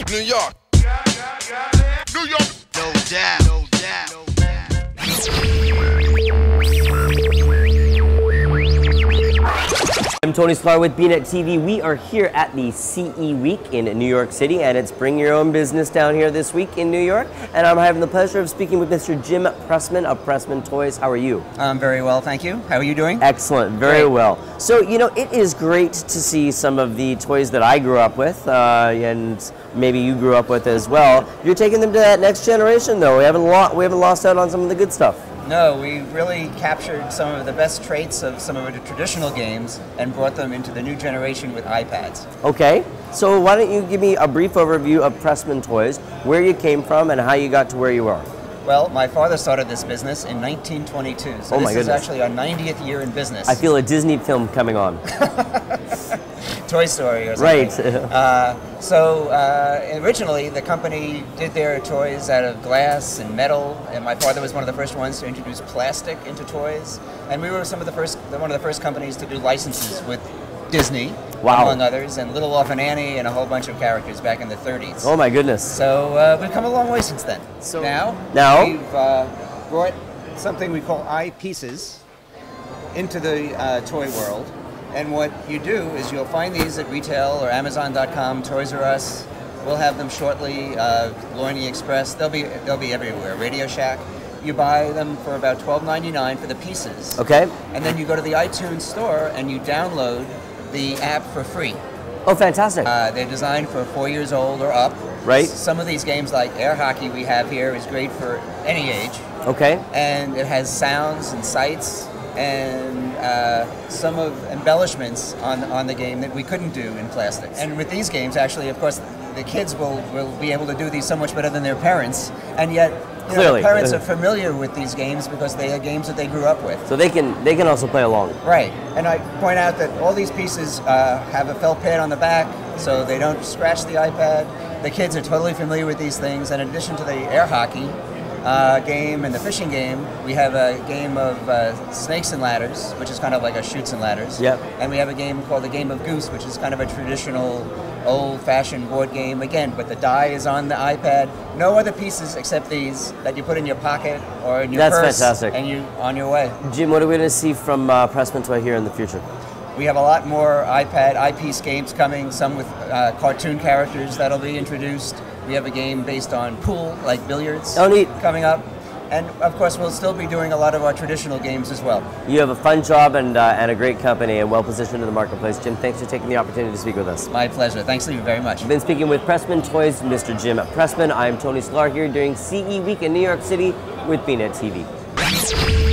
New York. New York. No doubt. No doubt. I'm Tony Sklar with bnetTV. We are here at the CE Week in New York City, and it's Bring Your Own Business down here this week in New York. And I'm having the pleasure of speaking with Mr. Jim Pressman of PressmanToys. How are you? I'm very well, thank you. How are you doing? Excellent, very well. So, you know, it is great to see some of the toys that I grew up with, and maybe you grew up with as well. You're taking them to that next generation, though. We haven't lost out on some of the good stuff. No, we really captured some of the best traits of some of the traditional games and brought them into the new generation with iPads. Okay, so why don't you give me a brief overview of PressmanToys, where you came from and how you got to where you are? Well, my father started this business in 1922, so this is actually our 90th year in business. I feel a Disney film coming on. Toy Story or something. Right. Originally the company did their toys out of glass and metal, and my father was one of the first ones to introduce plastic into toys, and we were one of the first companies to do licenses with Disney, among others, and Little Orphan Annie and a whole bunch of characters back in the 30s. Oh my goodness. So we've come a long way since then. So now we've brought something we call eyepieces into the toy world. And what you do is you'll find these at retail or Amazon.com, Toys R Us. We'll have them shortly, Loiny Express. They'll be everywhere. Radio Shack. You buy them for about $12.99 for the pieces. Okay. And then you go to the iTunes store and you download the app for free. Oh, fantastic. They're designed for 4 years old or up. Right. Some of these games, like air hockey we have here, is great for any age. Okay. And it has sounds and sights and some of embellishments on the game that we couldn't do in plastic. And with these games, actually, of course, the kids will be able to do these so much better than their parents, and yet the parents are familiar with these games because they are games that they grew up with. So they can also play along. Right. And I point out that all these pieces have a felt pad on the back, so they don't scratch the iPad. The kids are totally familiar with these things, and in addition to the air hockey game and the fishing game, we have a game of snakes and ladders, which is kind of like a chutes and ladders. Yep. And we have a game called the Game of Goose, which is kind of a traditional, old-fashioned board game. Again, but the die is on the iPad. No other pieces except these that you put in your pocket or in your purse. That's fantastic. And you're on your way. Jim, what are we going to see from PressmanToys here in the future? We have a lot more eyepiece games coming, some with cartoon characters that'll be introduced. We have a game based on pool, like billiards, coming up. And of course, we'll still be doing a lot of our traditional games as well. You have a fun job and a great company and well positioned in the marketplace. Jim, thanks for taking the opportunity to speak with us. My pleasure. Thanks to you very much. I've been speaking with PressmanToys, Mr. Jim Pressman. I'm Tony Sklar here during CE Week in New York City with bnetTV.